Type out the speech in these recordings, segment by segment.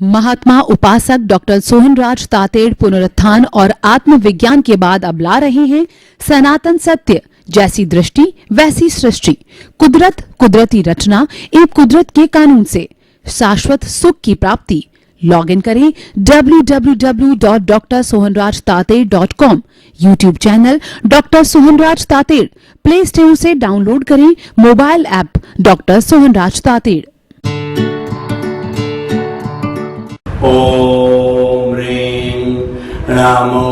महात्मा उपासक डॉक्टर सोहनराज तातेड़ पुनरुत्थान और आत्मविज्ञान के बाद अब ला रहे हैं सनातन सत्य, जैसी दृष्टि वैसी सृष्टि, कुदरत, कुदरती रचना एवं कुदरत के कानून से शाश्वत सुख की प्राप्ति। लॉग इन करें www.drsohanrajtated.com, YouTube channel doctor Sohanraj Tated, Play Store से डाउनलोड करें mobile app doctor Sohanraj Tated. ओम ह्रीं नमो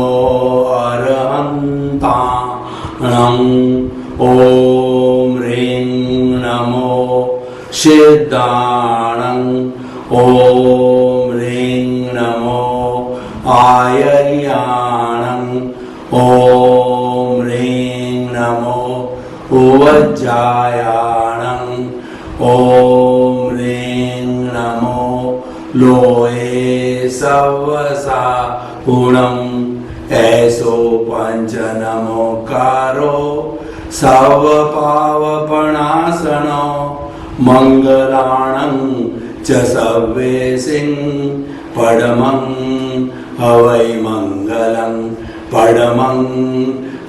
अरहन्ताणं, ओम ह्रीं नमो सिद्धाणं, ओम ह्रीं नमो आयर्याणं, ओम ह्रीं नमो उवज्जायाणं, ओम ह्रीं नमो लोये सवसा गुणम, ऐसो पंच नमोकारो सव पावपणासनो, मंगलाणं च सव्वे सिंह पडमं हवै मंगलं, पडमं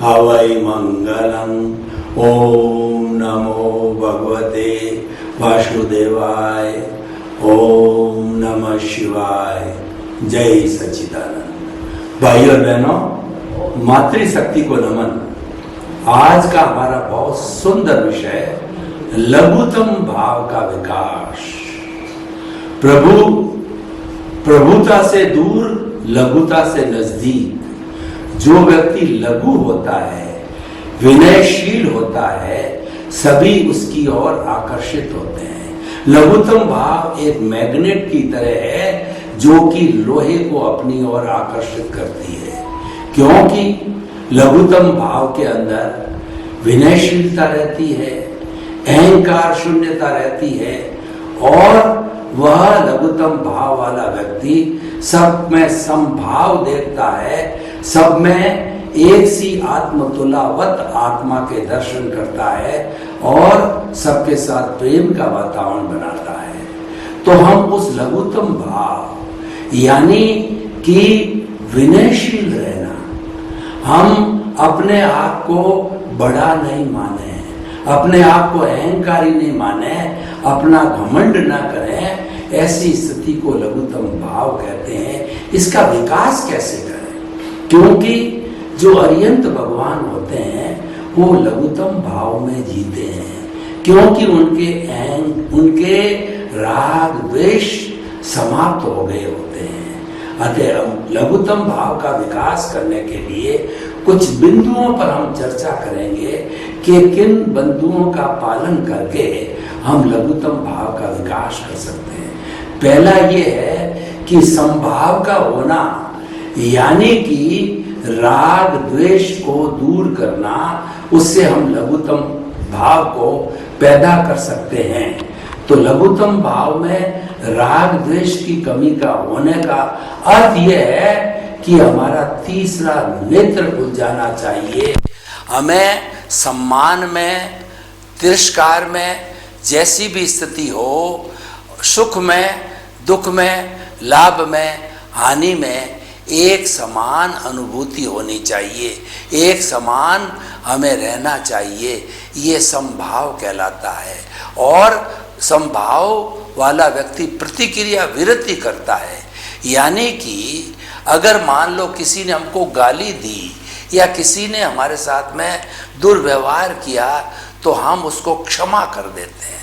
हवै मंगलं। ओम नमो भगवते वासुदेवाय, ओम नमः शिवाय। जय सच्चिदानंद। भाइयों और बहनों, मातृशक्ति को नमन। आज का हमारा बहुत सुंदर विषय लघुतम भाव का विकास। प्रभुता से दूर, लघुता से नजदीक। जो व्यक्ति लघु होता है, विनयशील होता है, सभी उसकी ओर आकर्षित होते हैं। लघुतम भाव एक मैग्नेट की तरह है जो कि लोहे को अपनी ओर आकर्षित करती है, क्योंकि लघुतम भाव के अंदर विनयशीलता रहती है, अहंकार शून्यता रहती है, और वह लघुतम भाव वाला व्यक्ति सब में समभाव देखता है, सब में एक सी आत्मतुलावत आत्मा के दर्शन करता है और सबके साथ प्रेम का वातावरण बनाता है। तो हम उस लघुतम भाव यानी कि विनयशील रहना, हम अपने आप को बड़ा नहीं माने, अपने आप को अहंकारी नहीं माने, अपना घमंड ना करें, ऐसी स्थिति को लघुतम भाव कहते हैं। इसका विकास कैसे करें? क्योंकि जो अरिहंत भगवान होते हैं वो लघुतम भाव में जीते हैं, क्योंकि उनके राग द्वेष समाप्त हो गए होते हैं। अतः लघुतम भाव का विकास करने के लिए कुछ बिंदुओं पर हम चर्चा करेंगे कि किन बिंदुओं का पालन करके हम लघुतम भाव का विकास कर सकते हैं। पहला ये है कि समभाव का होना, यानी कि राग द्वेष को दूर करना, उससे हम लघुतम भाव को पैदा कर सकते हैं। तो लघुतम भाव में राग द्वेष की कमी का होने का अर्थ यह है कि हमारा तीसरा नेत्र खुल जाना चाहिए। हमें सम्मान में, तिरस्कार में, जैसी भी स्थिति हो, सुख में, दुख में, लाभ में, हानि में एक समान अनुभूति होनी चाहिए, एक समान हमें रहना चाहिए। ये समभाव कहलाता है। और समभाव वाला व्यक्ति प्रतिक्रिया विरति करता है, यानी कि अगर मान लो किसी ने हमको गाली दी या किसी ने हमारे साथ में दुर्व्यवहार किया, तो हम उसको क्षमा कर देते हैं,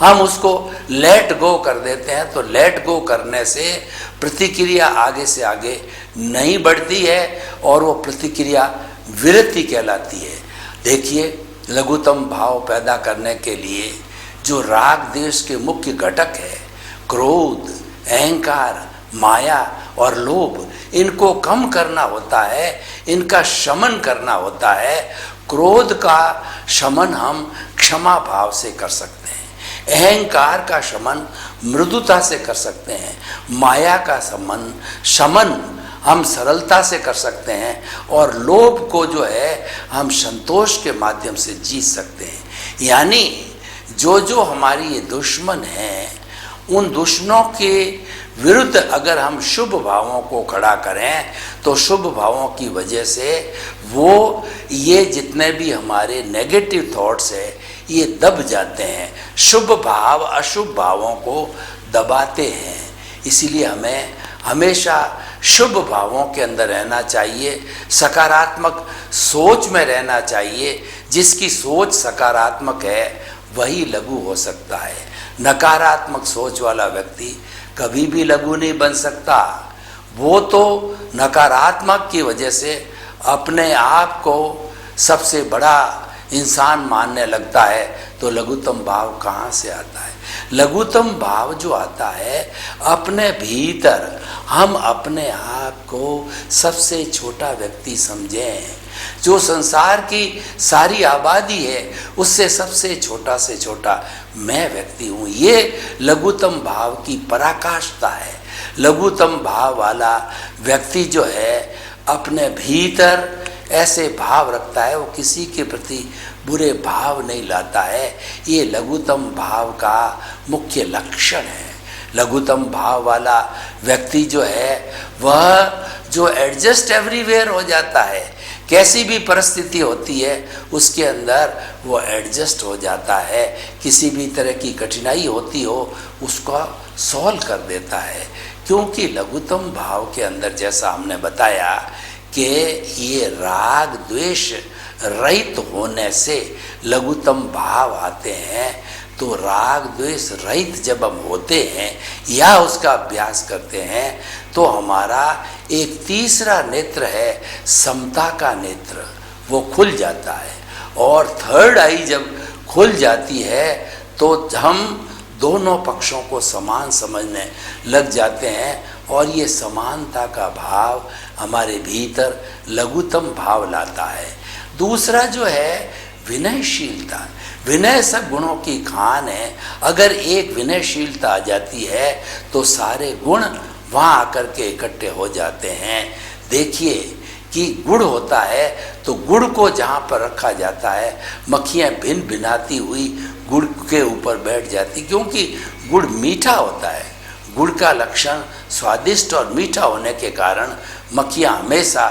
हम उसको लेट गो कर देते हैं। तो लेट गो करने से प्रतिक्रिया आगे से आगे नहीं बढ़ती है और वो प्रतिक्रिया विरति कहलाती है। देखिए, लघुतम भाव पैदा करने के लिए जो राग देश के मुख्य घटक है, क्रोध, अहंकार, माया और लोभ, इनको कम करना होता है, इनका शमन करना होता है। क्रोध का शमन हम क्षमा भाव से कर सकते हैं, अहंकार का शमन मृदुता से कर सकते हैं, माया का शमन हम सरलता से कर सकते हैं, और लोभ को जो है हम संतोष के माध्यम से जीत सकते हैं। यानी जो जो हमारी ये दुश्मन हैं उन दुश्मनों के विरुद्ध अगर हम शुभ भावों को खड़ा करें तो शुभ भावों की वजह से वो ये जितने भी हमारे नेगेटिव थॉट्स है ये दब जाते हैं। शुभ भाव अशुभ भावों को दबाते हैं। इसीलिए हमें हमेशा शुभ भावों के अंदर रहना चाहिए, सकारात्मक सोच में रहना चाहिए। जिसकी सोच सकारात्मक है वही लघु हो सकता है। नकारात्मक सोच वाला व्यक्ति कभी भी लघु नहीं बन सकता। वो तो नकारात्मक की वजह से अपने आप को सबसे बड़ा इंसान मानने लगता है, तो लघुतम भाव कहाँ से आता है? लघुतम भाव जो आता है अपने भीतर, हम अपने आप को सबसे छोटा व्यक्ति समझें। जो संसार की सारी आबादी है उससे सबसे छोटा से छोटा मैं व्यक्ति हूँ। ये लघुतम भाव की पराकाष्ठा है। लघुतम भाव वाला व्यक्ति जो है अपने भीतर ऐसे भाव रखता है, वो किसी के प्रति बुरे भाव नहीं लाता है। ये लघुतम भाव का मुख्य लक्षण है। लघुतम भाव वाला व्यक्ति जो है वह जो एडजस्ट एवरीवेयर हो जाता है, कैसी भी परिस्थिति होती है उसके अंदर वो एडजस्ट हो जाता है। किसी भी तरह की कठिनाई होती हो उसको सॉल्व कर देता है। क्योंकि लघुतम भाव के अंदर जैसा हमने बताया कि ये राग द्वेष रहित होने से लघुतम भाव आते हैं। तो राग द्वेष रहित जब हम होते हैं या उसका अभ्यास करते हैं तो हमारा एक तीसरा नेत्र है समता का नेत्र, वो खुल जाता है। और थर्ड आई जब खुल जाती है तो हम दोनों पक्षों को समान समझने लग जाते हैं। और ये समानता का भाव हमारे भीतर लघुतम भाव लाता है। दूसरा जो है विनयशीलता। विनय सब गुणों की खान है। अगर एक विनयशीलता आ जाती है तो सारे गुण वहाँ आकर के इकट्ठे हो जाते हैं। देखिए कि गुड़ होता है तो गुड़ को जहाँ पर रखा जाता है मक्खियाँ भिन भिनाती हुई गुड़ के ऊपर बैठ जाती, क्योंकि गुड़ मीठा होता है। गुड़ का लक्षण स्वादिष्ट और मीठा होने के कारण मक्खियाँ हमेशा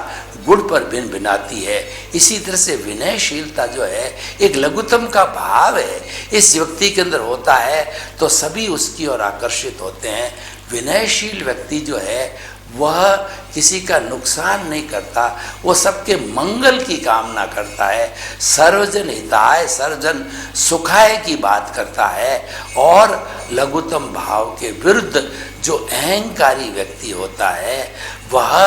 गुड़ पर भिन भिनाती है। इसी तरह से विनयशीलता जो है एक लघुतम का भाव है, इस व्यक्ति के अंदर होता है तो सभी उसकी ओर आकर्षित होते हैं। विनयशील व्यक्ति जो है वह किसी का नुकसान नहीं करता, वो सबके मंगल की कामना करता है, सर्वजन हिताय सर्वजन सुखाय की बात करता है। और लघुतम भाव के विरुद्ध जो अहंकारी व्यक्ति होता है वह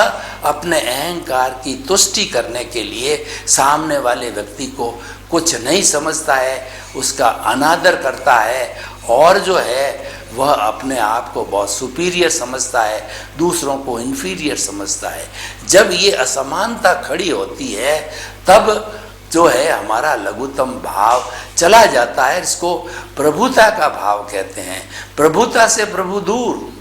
अपने अहंकार की तुष्टि करने के लिए सामने वाले व्यक्ति को कुछ नहीं समझता है, उसका अनादर करता है और जो है वह अपने आप को बहुत सुपीरियर समझता है, दूसरों को इन्फीरियर समझता है। जब ये असमानता खड़ी होती है तब जो है हमारा लघुतम भाव चला जाता है। इसको प्रभुता का भाव कहते हैं। प्रभुता से प्रभु दूर।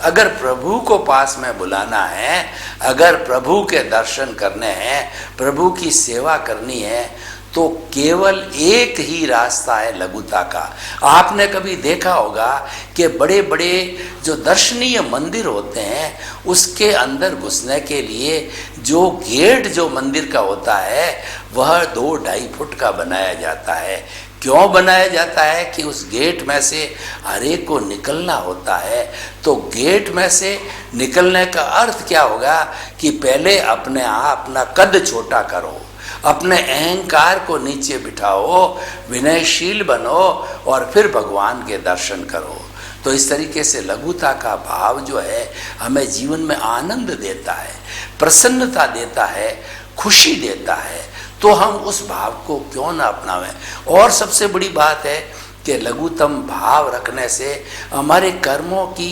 अगर प्रभु को पास में बुलाना है, अगर प्रभु के दर्शन करने हैं, प्रभु की सेवा करनी है तो केवल एक ही रास्ता है लघुता का। आपने कभी देखा होगा कि बड़े बड़े जो दर्शनीय मंदिर होते हैं उसके अंदर घुसने के लिए जो गेट जो मंदिर का होता है वह 2-2.5 फुट का बनाया जाता है। क्यों बनाया जाता है? कि उस गेट में से हर एक को निकलना होता है। तो गेट में से निकलने का अर्थ क्या होगा कि पहले अपने आप अपना कद छोटा करो, अपने अहंकार को नीचे बिठाओ, विनयशील बनो और फिर भगवान के दर्शन करो। तो इस तरीके से लघुता का भाव जो है हमें जीवन में आनंद देता है, प्रसन्नता देता है, खुशी देता है। तो हम उस भाव को क्यों ना अपनावें। और सबसे बड़ी बात है कि लघुतम भाव रखने से हमारे कर्मों की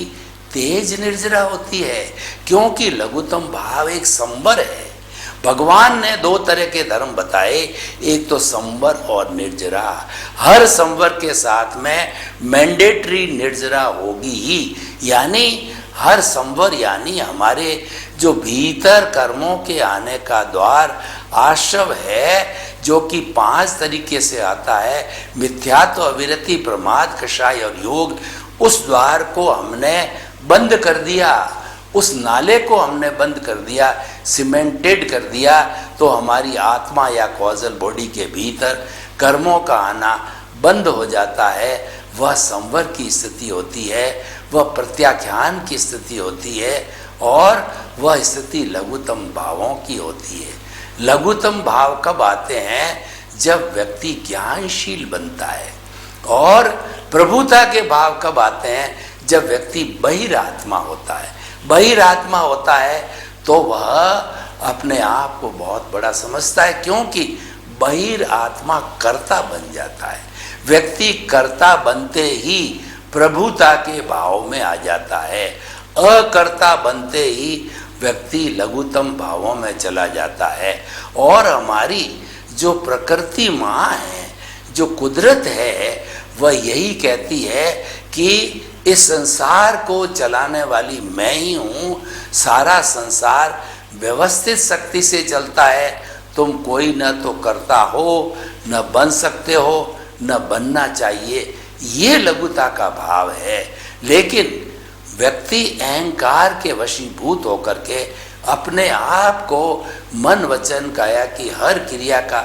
तेज निर्जरा होती है, क्योंकि लघुतम भाव एक संवर है। भगवान ने 2 तरह के धर्म बताए, एक तो संवर और निर्जरा। हर संवर के साथ में मैंडेटरी निर्जरा होगी ही, यानी हर संवर यानी हमारे जो भीतर कर्मों के आने का द्वार आश्रव है, जो कि 5 तरीके से आता है, मिथ्यात्व, अविरति, प्रमाद, कषाय और योग। उस द्वार को हमने बंद कर दिया, उस नाले को हमने बंद कर दिया, सीमेंटेड कर दिया, तो हमारी आत्मा या कॉजल बॉडी के भीतर कर्मों का आना बंद हो जाता है। वह संवर की स्थिति होती है, वह प्रत्याख्यान की स्थिति होती है, और वह स्थिति लघुतम भावों की होती है। लघुतम भाव कब आते हैं? जब व्यक्ति ज्ञानशील बनता है। और प्रभुता के भाव कब आते हैं? जब व्यक्ति बहिरात्मा होता है। बहिरात्मा होता है तो वह अपने आप को बहुत बड़ा समझता है, क्योंकि बहिरात्मा कर्ता बन जाता है। व्यक्ति कर्ता बनते ही प्रभुता के भाव में आ जाता है। अकर्ता बनते ही व्यक्ति लघुतम भावों में चला जाता है। और हमारी जो प्रकृति माँ है, जो कुदरत है, वह यही कहती है कि इस संसार को चलाने वाली मैं ही हूँ। सारा संसार व्यवस्थित शक्ति से चलता है। तुम कोई न तो करता हो, न बन सकते हो, न बनना चाहिए। ये लघुता का भाव है। लेकिन व्यक्ति अहंकार के वशीभूत होकर के अपने आप को मन वचन काया की हर क्रिया का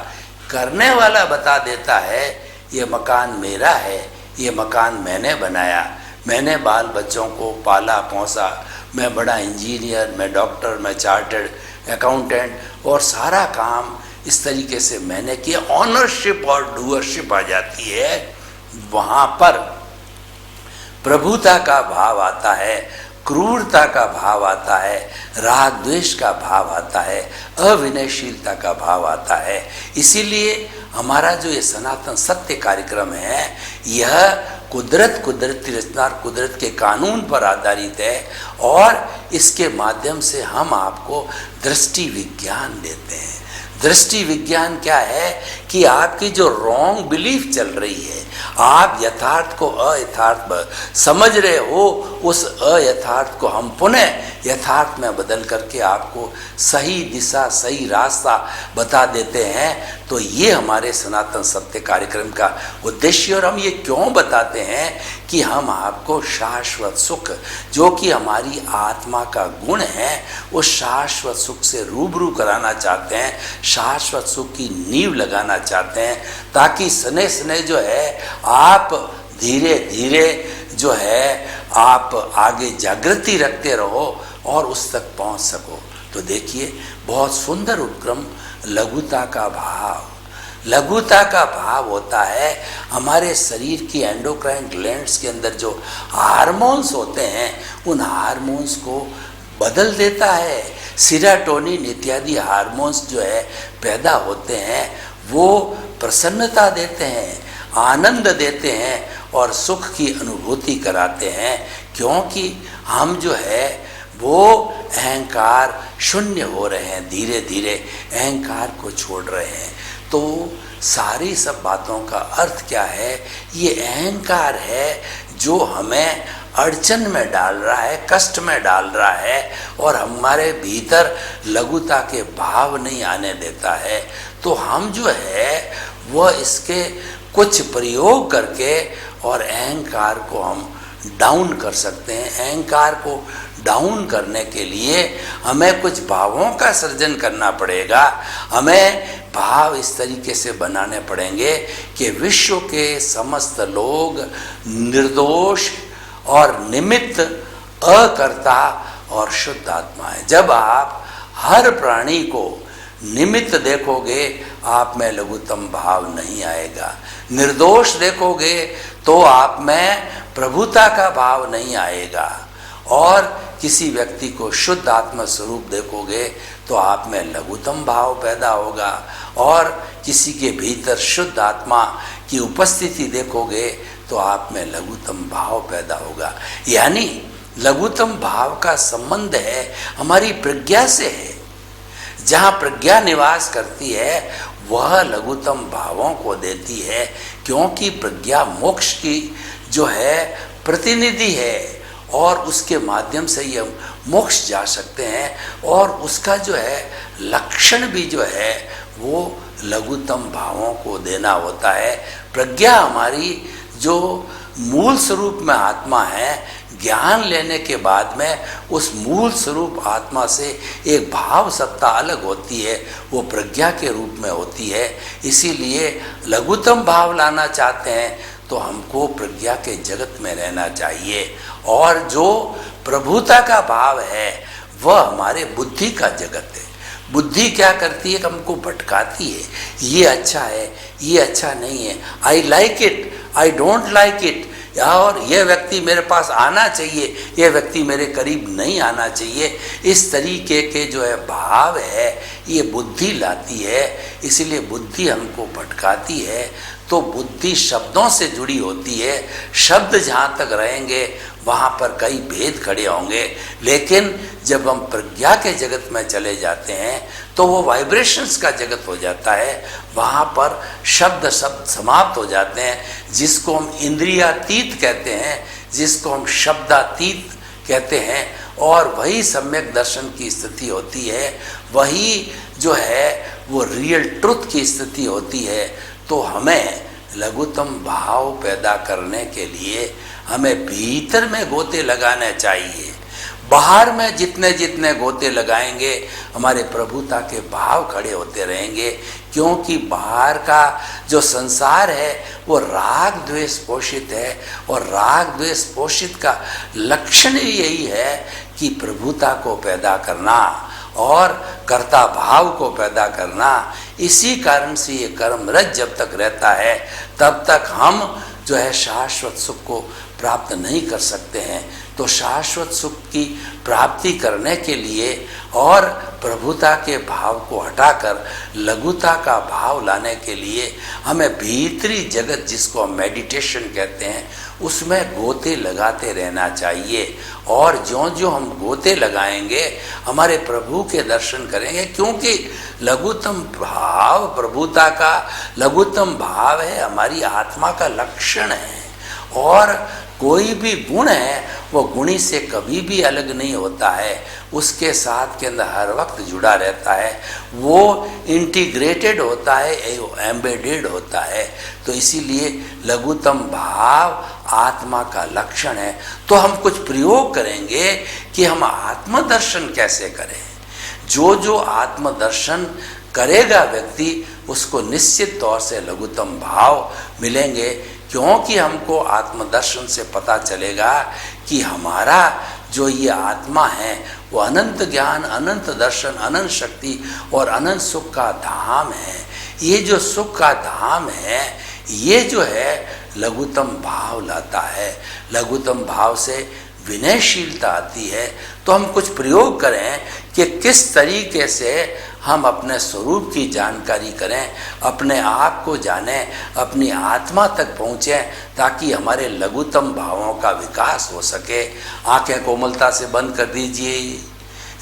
करने वाला बता देता है। ये मकान मेरा है, ये मकान मैंने बनाया, मैंने बाल बच्चों को पाला पोसा, मैं बड़ा इंजीनियर, मैं डॉक्टर, मैं चार्टर्ड अकाउंटेंट, और सारा काम इस तरीके से मैंने किया। ऑनरशिप और डूअरशिप आ जाती है। वहाँ पर प्रभुता का भाव आता है, क्रूरता का भाव आता है, राग द्वेष का भाव आता है, अविनयशीलता का भाव आता है। इसीलिए हमारा जो ये सनातन सत्य कार्यक्रम है, यह कुदरती रचना और कुदरत के कानून पर आधारित है। और इसके माध्यम से हम आपको दृष्टि विज्ञान देते हैं। दृष्टि विज्ञान क्या है? कि आपकी जो रॉन्ग बिलीफ चल रही है, आप यथार्थ को अयथार्थ समझ रहे हो, उस अयथार्थ को हम पुनः यथार्थ में बदल करके आपको सही दिशा, सही रास्ता बता देते हैं। तो ये हमारे सनातन सत्य कार्यक्रम का उद्देश्य। और हम ये क्यों बताते हैं? कि हम आपको शाश्वत सुख, जो कि हमारी आत्मा का गुण है, उस शाश्वत सुख से रूबरू कराना चाहते हैं, शाश्वत सुख की नींव लगाना चाहते हैं, ताकि सने सने जो है आप धीरे धीरे जो है आप आगे जागृति रखते रहो और उस तक पहुंच सको। तो देखिए, बहुत सुंदर उपक्रम लघुता का भाव। लघुता का भाव होता है हमारे शरीर की एंडोक्राइन ग्लैंड्स के अंदर जो हार्मोन्स होते हैं, उन हार्मोन्स को बदल देता है। सीरोटोनिन इत्यादि हार्मोन्स जो है पैदा होते हैं, वो प्रसन्नता देते हैं, आनंद देते हैं और सुख की अनुभूति कराते हैं। क्योंकि हम जो है वो अहंकार शून्य हो रहे हैं, धीरे धीरे अहंकार को छोड़ रहे हैं। तो सारी सब बातों का अर्थ क्या है? ये अहंकार है जो हमें अड़चन में डाल रहा है, कष्ट में डाल रहा है, और हमारे भीतर लघुता के भाव नहीं आने देता है। तो हम जो है वह इसके कुछ प्रयोग करके और अहंकार को हम डाउन कर सकते हैं। अहंकार को डाउन करने के लिए हमें कुछ भावों का सृजन करना पड़ेगा। हमें भाव इस तरीके से बनाने पड़ेंगे कि विश्व के समस्त लोग निर्दोष और निमित्त, अकर्ता और शुद्ध आत्मा है। जब आप हर प्राणी को निमित्त देखोगे, आप में लघुतम भाव नहीं आएगा। निर्दोष देखोगे तो आप में प्रभुता का भाव नहीं आएगा। और किसी व्यक्ति को शुद्ध आत्मा स्वरूप देखोगे तो आप में लघुतम भाव पैदा होगा। और किसी के भीतर शुद्ध आत्मा की उपस्थिति देखोगे तो आप में लघुतम भाव पैदा होगा। यानी लघुतम भाव का संबंध है हमारी प्रज्ञा से है। जहाँ प्रज्ञा निवास करती है वह लघुतम भावों को देती है, क्योंकि प्रज्ञा मोक्ष की जो है प्रतिनिधि है और उसके माध्यम से ही हम मोक्ष जा सकते हैं। और उसका जो है लक्षण भी जो है वो लघुतम भावों को देना होता है। प्रज्ञा हमारी जो मूल स्वरूप में आत्मा है, ज्ञान लेने के बाद में उस मूल स्वरूप आत्मा से एक भाव सत्ता अलग होती है, वो प्रज्ञा के रूप में होती है। इसीलिए लघुतम भाव लाना चाहते हैं तो हमको प्रज्ञा के जगत में रहना चाहिए। और जो प्रभुता का भाव है वह हमारे बुद्धि का जगत है। बुद्धि क्या करती है कि हमको भटकाती है, ये अच्छा है, ये अच्छा नहीं है, I like it, I don't like it, और यह व्यक्ति मेरे पास आना चाहिए, यह व्यक्ति मेरे करीब नहीं आना चाहिए। इस तरीके के जो है भाव है ये बुद्धि लाती है, इसलिए बुद्धि हमको भटकाती है। तो बुद्धि शब्दों से जुड़ी होती है, शब्द जहाँ तक रहेंगे वहाँ पर कई भेद खड़े होंगे, लेकिन जब हम प्रज्ञा के जगत में चले जाते हैं तो वो वाइब्रेशंस का जगत हो जाता है। वहाँ पर शब्द समाप्त हो जाते हैं, जिसको हम इंद्रियातीत कहते हैं, जिसको हम शब्दातीत कहते हैं, और वही सम्यक दर्शन की स्थिति होती है, वही जो है वो रियल ट्रुथ की स्थिति होती है। तो हमें लघुतम भाव पैदा करने के लिए हमें भीतर में गोते लगाने चाहिए। बाहर में जितने जितने गोते लगाएंगे हमारे प्रभुता के भाव खड़े होते रहेंगे, क्योंकि बाहर का जो संसार है वो राग द्वेष पोषित है, और राग द्वेष पोषित का लक्षण यही है कि प्रभुता को पैदा करना और कर्ता भाव को पैदा करना। इसी कारण से ये कर्म रज जब तक रहता है तब तक हम जो है शाश्वत सुख को प्राप्त नहीं कर सकते हैं। तो शाश्वत सुख की प्राप्ति करने के लिए और प्रभुता के भाव को हटाकर लघुता का भाव लाने के लिए हमें भीतरी जगत, जिसको हम मेडिटेशन कहते हैं, उसमें गोते लगाते रहना चाहिए। और ज्यों-ज्यों हम गोते लगाएंगे हमारे प्रभु के दर्शन करेंगे, क्योंकि लघुतम भाव प्रभुता का लघुतम भाव है, हमारी आत्मा का लक्षण है। और कोई भी गुण है वो गुणी से कभी भी अलग नहीं होता है, उसके साथ के अंदर हर वक्त जुड़ा रहता है, वो इंटीग्रेटेड होता है, एम्बेडेड होता है। तो इसीलिए लघुतम भाव आत्मा का लक्षण है। तो हम कुछ प्रयोग करेंगे कि हम आत्मदर्शन कैसे करें। जो जो आत्मदर्शन करेगा व्यक्ति उसको निश्चित तौर से लघुतम भाव मिलेंगे, क्योंकि हमको आत्मदर्शन से पता चलेगा कि हमारा जो ये आत्मा है वो अनंत ज्ञान, अनंत दर्शन, अनंत शक्ति और अनंत सुख का धाम है। ये जो सुख का धाम है ये जो है लघुतम भाव लाता है। लघुतम भाव से विनयशीलता आती है। तो हम कुछ प्रयोग करें कि किस तरीके से हम अपने स्वरूप की जानकारी करें, अपने आप को जानें, अपनी आत्मा तक पहुँचें, ताकि हमारे लघुतम भावों का विकास हो सके। आंखें कोमलता से बंद कर दीजिए,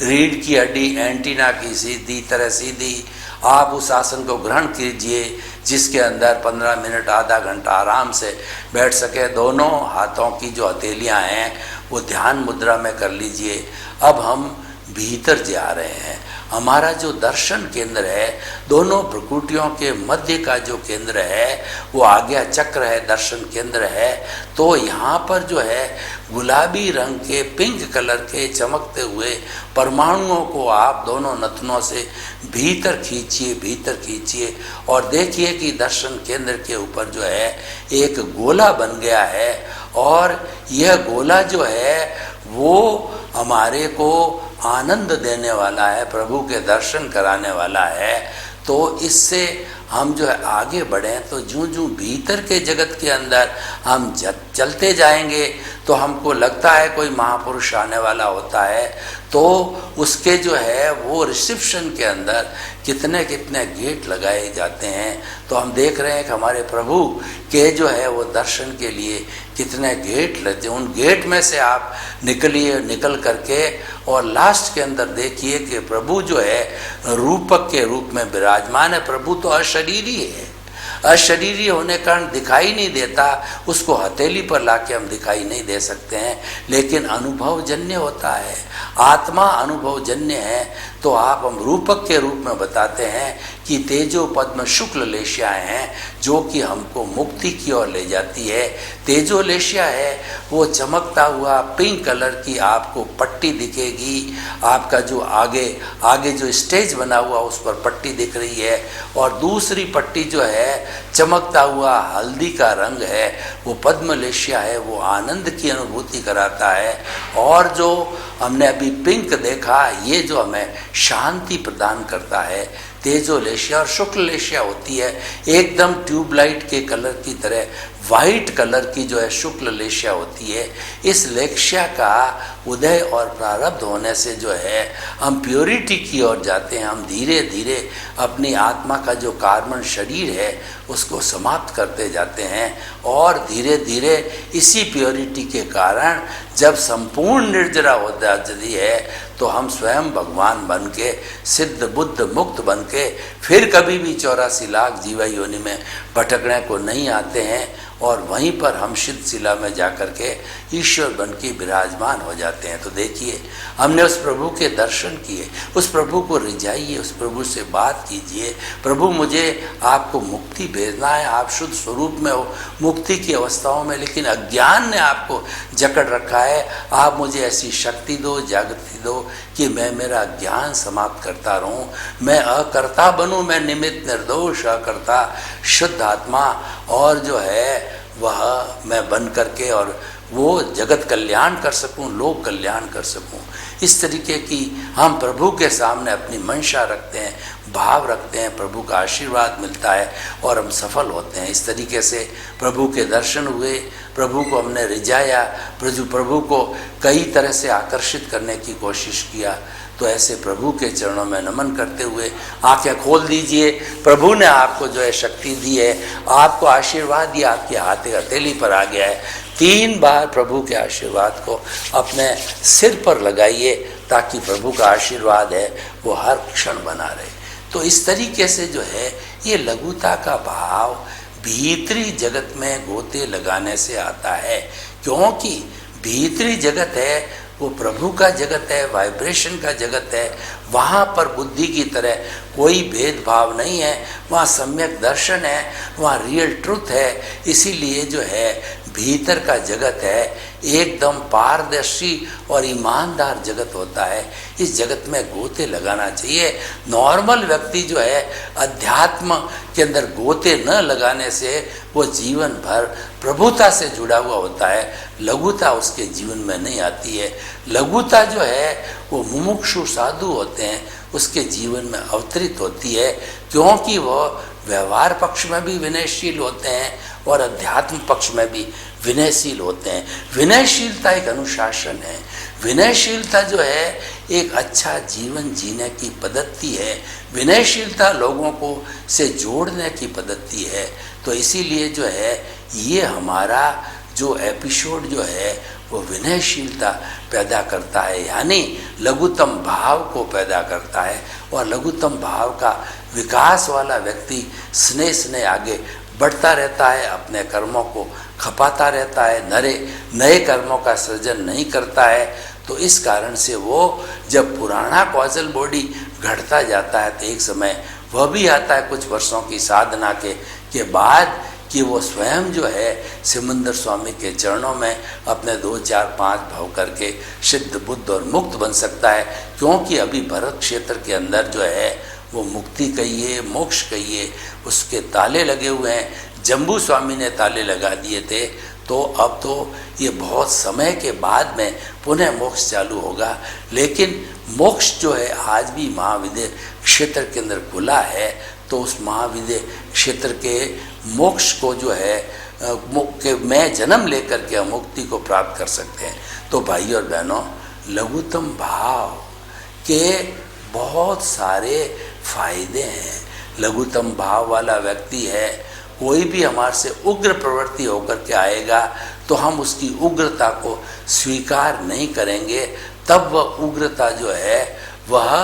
रीढ़ की हड्डी एंटीना की सीधी तरह सीधी, आप उस आसन को ग्रहण कीजिए जिसके अंदर 15 मिनट आधा घंटा आराम से बैठ सके। दोनों हाथों की जो हथेलियां हैं वो ध्यान मुद्रा में कर लीजिए। अब हम भीतर जा रहे हैं। हमारा जो दर्शन केंद्र है, दोनों भ्रुकुटियों के मध्य का जो केंद्र है वो आज्ञा चक्र है, दर्शन केंद्र है। तो यहाँ पर जो है गुलाबी रंग के, पिंक कलर के चमकते हुए परमाणुओं को आप दोनों नथनों से भीतर खींचिए, भीतर खींचिए, और देखिए कि दर्शन केंद्र के ऊपर जो है एक गोला बन गया है, और यह गोला जो है वो हमारे को आनंद देने वाला है, प्रभु के दर्शन कराने वाला है। तो इससे हम जो है आगे बढ़ें तो जूं-जूं भीतर के जगत के अंदर हम चलते जाएंगे तो हमको लगता है कोई महापुरुष आने वाला होता है, तो उसके जो है वो रिसेप्शन के अंदर कितने कितने गेट लगाए जाते हैं। तो हम देख रहे हैं कि हमारे प्रभु के जो है वो दर्शन के लिए कितने गेट लगते हैं। उन गेट में से आप निकलिए, निकल करके और लास्ट के अंदर देखिए कि प्रभु जो है रूपक के रूप में विराजमान है। प्रभु तो अशरीरी है, अशरीरी होने के कारण दिखाई नहीं देता, उसको हथेली पर लाके हम दिखाई नहीं दे सकते हैं, लेकिन अनुभवजन्य होता है। आत्मा अनुभवजन्य है। तो आप हम रूपक के रूप में बताते हैं कि तेजो पद्म शुक्ल लेशियाएँ हैं जो कि हमको मुक्ति की ओर ले जाती है। तेजो लेशिया है वो चमकता हुआ पिंक कलर की आपको पट्टी दिखेगी, आपका जो आगे जो स्टेज बना हुआ उस पर पट्टी दिख रही है, और दूसरी पट्टी जो है चमकता हुआ हल्दी का रंग है, वो पद्म लेशिया है, वो आनंद की अनुभूति कराता है। और जो हमने अभी पिंक देखा, ये जो हमें शांति प्रदान करता है। तेजो लेशिया और शुक्ल लेशिया होती है एकदम ट्यूबलाइट के कलर की तरह, वाइट कलर की जो है शुक्ल लेशिया होती है। इस लेशिया का उदय और प्रारब्ध होने से जो है हम प्योरिटी की ओर जाते हैं। हम धीरे धीरे अपनी आत्मा का जो कार्बन शरीर है उसको समाप्त करते जाते हैं, और धीरे धीरे इसी प्योरिटी के कारण जब संपूर्ण निर्जरा हो जाती है तो हम स्वयं भगवान बन के, सिद्ध बुद्ध मुक्त बन के फिर कभी भी 84 लाख जीवा योनि में भटकने को नहीं आते हैं, और वहीं पर हम सिद्ध शिला में जाकर के ईश्वर बन के विराजमान हो जाते हैं। तो देखिए, हमने उस प्रभु के दर्शन किए, उस प्रभु को रिझाइए, उस प्रभु से बात कीजिए, प्रभु मुझे आपको मुक्ति भेजना है, आप शुद्ध स्वरूप में हो मुक्ति की अवस्थाओं में, लेकिन अज्ञान ने आपको जकड़ रखा है। आप मुझे ऐसी शक्ति दो, जागृति दो कि मैं मेरा ज्ञान समाप्त करता रहूं, मैं अकर्ता बनूं, मैं निमित्त निर्दोष अकर्ता शुद्ध आत्मा और जो है वह मैं बन करके और वो जगत कल्याण कर सकूं, लोक कल्याण कर सकूं। इस तरीके की हम प्रभु के सामने अपनी मंशा रखते हैं, भाव रखते हैं, प्रभु का आशीर्वाद मिलता है और हम सफल होते हैं। इस तरीके से प्रभु के दर्शन हुए, प्रभु को हमने रिझाया, प्रभु को कई तरह से आकर्षित करने की कोशिश किया। तो ऐसे प्रभु के चरणों में नमन करते हुए आंखें खोल दीजिए। प्रभु ने आपको जो है शक्ति दी है, आपको आशीर्वाद दिया, आपके हाथ हथेली पर आ गया है। 3 बार प्रभु के आशीर्वाद को अपने सिर पर लगाइए ताकि प्रभु का आशीर्वाद है वो हर क्षण बना रहे। तो इस तरीके से जो है ये लघुता का भाव भीतरी जगत में गोते लगाने से आता है, क्योंकि भीतरी जगत है वो प्रभु का जगत है, वाइब्रेशन का जगत है। वहाँ पर बुद्धि की तरह कोई भेदभाव नहीं है, वहाँ सम्यक दर्शन है, वहाँ रियल ट्रुथ है। इसीलिए जो है भीतर का जगत है एकदम पारदर्शी और ईमानदार जगत होता है। इस जगत में गोते लगाना चाहिए। नॉर्मल व्यक्ति जो है अध्यात्म के अंदर गोते न लगाने से वो जीवन भर प्रभुता से जुड़ा हुआ होता है, लघुता उसके जीवन में नहीं आती है। लघुता जो है वो मुमुक्षु साधु होते हैं, उसके जीवन में अवतरित होती है, क्योंकि वह व्यवहार पक्ष में भी विनयशील होते हैं और अध्यात्म पक्ष में भी विनयशील होते हैं। विनयशीलता एक अनुशासन है, विनयशीलता जो है एक अच्छा जीवन जीने की पद्धति है, विनयशीलता लोगों को से जोड़ने की पद्धति है। तो इसीलिए जो है ये हमारा जो एपिसोड जो है वो विनयशीलता पैदा करता है, यानी लघुतम भाव को पैदा करता है। और लघुतम भाव का विकास वाला व्यक्ति स्नेह स्नेह आगे बढ़ता रहता है, अपने कर्मों को खपाता रहता है, नए कर्मों का सृजन नहीं करता है। तो इस कारण से वो जब पुराना कॉजल बॉडी घटता जाता है तो एक समय वह भी आता है कुछ वर्षों की साधना के बाद कि वो स्वयं जो है सिमंदर स्वामी के चरणों में अपने 2, 4, 5 भाव करके सिद्ध बुद्ध और मुक्त बन सकता है। क्योंकि अभी भरत क्षेत्र के अंदर जो है वो मुक्ति कहिए, मोक्ष कहिए, उसके ताले लगे हुए हैं। जम्बू स्वामी ने ताले लगा दिए थे, तो अब तो ये बहुत समय के बाद में पुनः मोक्ष चालू होगा। लेकिन मोक्ष जो है आज भी महाविद्य क्षेत्र के अंदर खुला है, तो उस महाविद्य क्षेत्र के मोक्ष को जो है में जन्म लेकर के मुक्ति को प्राप्त कर सकते हैं। तो भाई और बहनों, लघुतम भाव के बहुत सारे फायदे हैं। लघुतम भाव वाला व्यक्ति है, कोई भी हमारे से उग्र प्रवृत्ति होकर के आएगा तो हम उसकी उग्रता को स्वीकार नहीं करेंगे, तब वह उग्रता जो है वह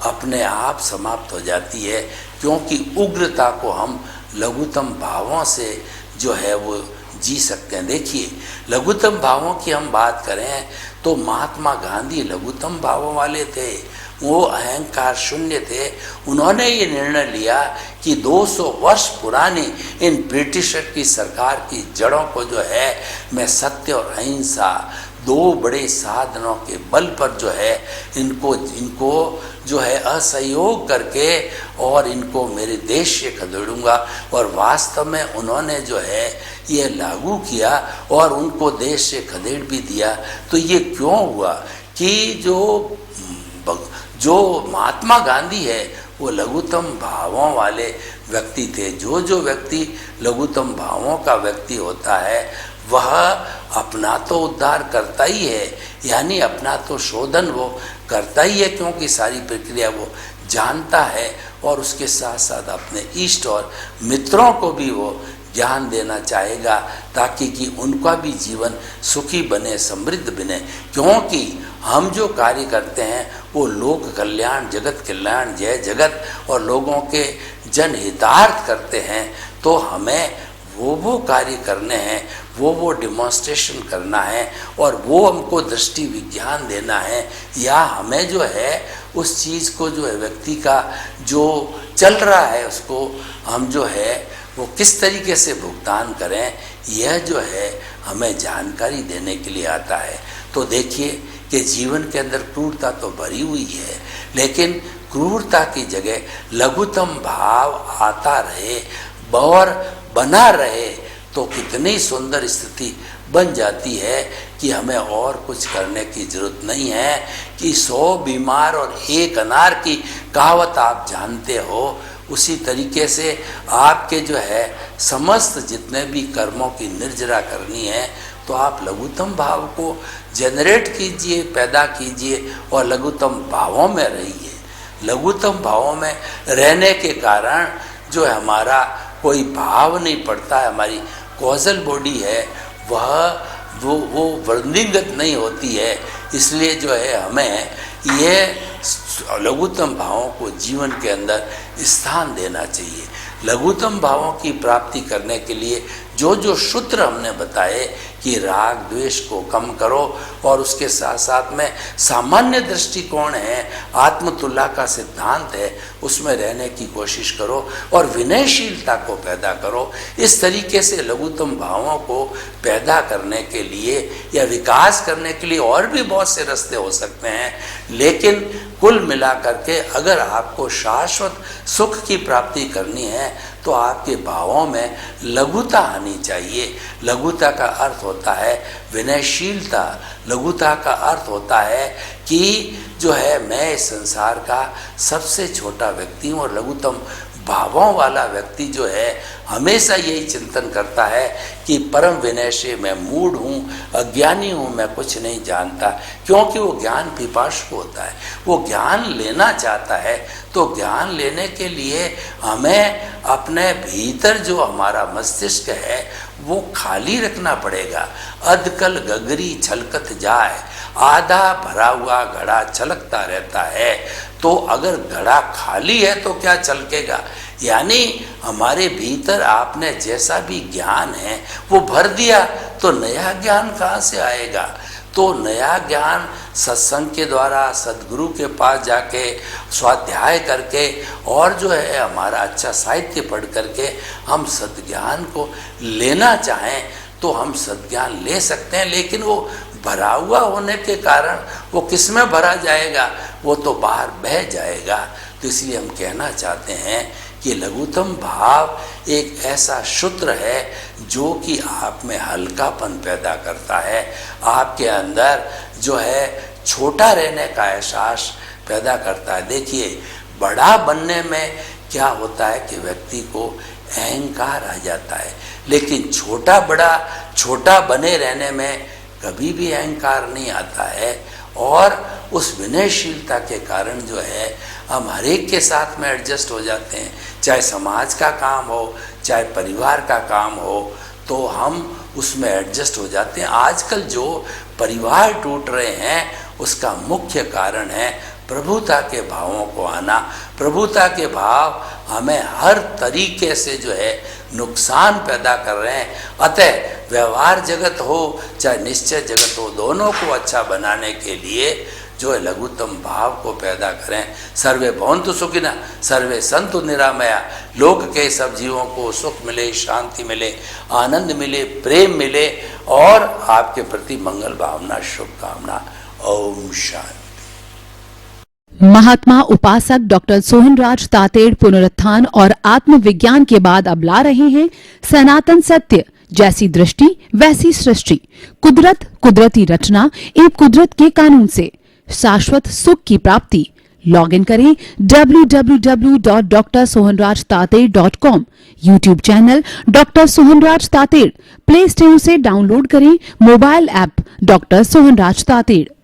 अपने आप समाप्त हो जाती है। क्योंकि उग्रता को हम लघुतम भावों से जो है वो जी सकते हैं। देखिए, लघुतम भावों की हम बात करें तो महात्मा गांधी लघुतम भावों वाले थे, वो अहंकार शून्य थे। उन्होंने ये निर्णय लिया कि 200 वर्ष पुरानी इन ब्रिटिशर की सरकार की जड़ों को जो है मैं सत्य और अहिंसा, दो बड़े साधनों के बल पर जो है इनको जो है असहयोग करके और इनको मेरे देश से खदेड़ूंगा। और वास्तव में उन्होंने जो है ये लागू किया और उनको देश से खदेड़ भी दिया। तो ये क्यों हुआ कि जो महात्मा गांधी है वो लघुतम भावों वाले व्यक्ति थे। जो व्यक्ति लघुतम भावों का व्यक्ति होता है वह अपना तो उद्धार करता ही है, यानी अपना तो शोधन वो करता ही है, क्योंकि सारी प्रक्रिया वो जानता है और उसके साथ साथ अपने इष्ट और मित्रों को भी वो ज्ञान देना चाहेगा ताकि कि उनका भी जीवन सुखी बने, समृद्ध बने। क्योंकि हम जो कार्य करते हैं वो लोक कल्याण, जगत कल्याण, जय जगत और लोगों के जनहितार्थ करते हैं। तो हमें वो कार्य करने हैं, वो डिमॉन्स्ट्रेशन करना है और वो हमको दृष्टि विज्ञान देना है, या हमें जो है उस चीज़ को जो है व्यक्ति का जो चल रहा है उसको हम जो है वो किस तरीके से भुगतान करें, यह जो है हमें जानकारी देने के लिए आता है। तो देखिए कि जीवन के अंदर क्रूरता तो भरी हुई है, लेकिन क्रूरता की जगह लघुतम भाव आता रहे और बना रहे तो कितनी सुंदर स्थिति बन जाती है कि हमें और कुछ करने की जरूरत नहीं है। कि 100 बीमार और 1 अनार की कहावत आप जानते हो, उसी तरीके से आपके जो है समस्त जितने भी कर्मों की निर्जरा करनी है तो आप लघुतम भाव को जनरेट कीजिए, पैदा कीजिए और लघुतम भावों में रहिए। लघुतम भावों में रहने के कारण जो है हमारा कोई भाव नहीं पड़ता है, हमारी कॉजल बॉडी है वो वृद्धिंगत नहीं होती है। इसलिए जो है हमें ये लघुतम भावों को जीवन के अंदर स्थान देना चाहिए। लघुतम भावों की प्राप्ति करने के लिए जो सूत्र हमने बताए कि राग द्वेष को कम करो और उसके साथ साथ में सामान्य दृष्टिकोण है, आत्मतुल्य का सिद्धांत है, उसमें रहने की कोशिश करो और विनयशीलता को पैदा करो। इस तरीके से लघुतम भावों को पैदा करने के लिए या विकास करने के लिए और भी बहुत से रास्ते हो सकते हैं, लेकिन कुल मिलाकर के अगर आपको शाश्वत सुख की प्राप्ति करनी है तो आपके भावों में लघुता आनी चाहिए। लघुता का अर्थ होता है विनयशीलता। लघुता का अर्थ होता है कि जो है मैं इस संसार का सबसे छोटा व्यक्ति हूँ। और लघुतम भावों वाला व्यक्ति जो है हमेशा यही चिंतन करता है कि परम विनय से मैं मूढ़ हूँ, अज्ञानी हूँ, मैं कुछ नहीं जानता। क्योंकि वो ज्ञान पिपासु होता है, वो ज्ञान लेना चाहता है। तो ज्ञान लेने के लिए हमें अपने भीतर जो हमारा मस्तिष्क है वो खाली रखना पड़ेगा। अधकल गगरी छलकत जाए, आधा भरा हुआ घड़ा छलकता रहता है। तो अगर घड़ा खाली है तो क्या छलकेगा? यानी हमारे भीतर आपने जैसा भी ज्ञान है वो भर दिया तो नया ज्ञान कहाँ से आएगा? तो नया ज्ञान सत्संग के द्वारा, सद्गुरु के पास जाके, स्वाध्याय करके और जो है हमारा अच्छा साहित्य पढ़ करके हम सद्ज्ञान को लेना चाहें तो हम सद्ज्ञान ले सकते हैं। लेकिन वो भरा हुआ होने के कारण वो किस में भरा जाएगा? वो तो बाहर बह जाएगा। तो इसलिए हम कहना चाहते हैं कि लघुतम भाव एक ऐसा सूत्र है जो कि आप में हल्कापन पैदा करता है, आपके अंदर जो है छोटा रहने का एहसास पैदा करता है। देखिए, बड़ा बनने में क्या होता है कि व्यक्ति को अहंकार आ जाता है, लेकिन छोटा बने रहने में कभी भी अहंकार नहीं आता है। और उस विनयशीलता के कारण जो है हम हर एक के साथ में एडजस्ट हो जाते हैं, चाहे समाज का काम हो, चाहे परिवार का काम हो, तो हम उसमें एडजस्ट हो जाते हैं। आजकल जो परिवार टूट रहे हैं उसका मुख्य कारण है प्रभुता के भावों को आना। प्रभुता के भाव हमें हर तरीके से जो है नुकसान पैदा कर रहे हैं। अतः व्यवहार जगत हो चाहे निश्चय जगत हो, दोनों को अच्छा बनाने के लिए जो है लघुत्तम भाव को पैदा करें। सर्वे भवन्तु सुखिनः, सर्वे सन्तु निरामया। लोक के सब जीवों को सुख मिले, शांति मिले, आनंद मिले, प्रेम मिले और आपके प्रति मंगल भावना, शुभकामना। ओम शांति। महात्मा उपासक डॉक्टर सोहनराज तातेड़ पुनरुत्थान और आत्मविज्ञान के बाद अब ला रहे हैं सनातन सत्य, जैसी दृष्टि वैसी सृष्टि, कुदरत, कुदरती रचना एवं कुदरत के कानून से शाश्वत सुख की प्राप्ति। लॉग इन करें www.drsohanrajtater.com, YouTube channel doctor Sohanraj Tated, Play Store से डाउनलोड करें mobile app doctor Sohanraj Tated.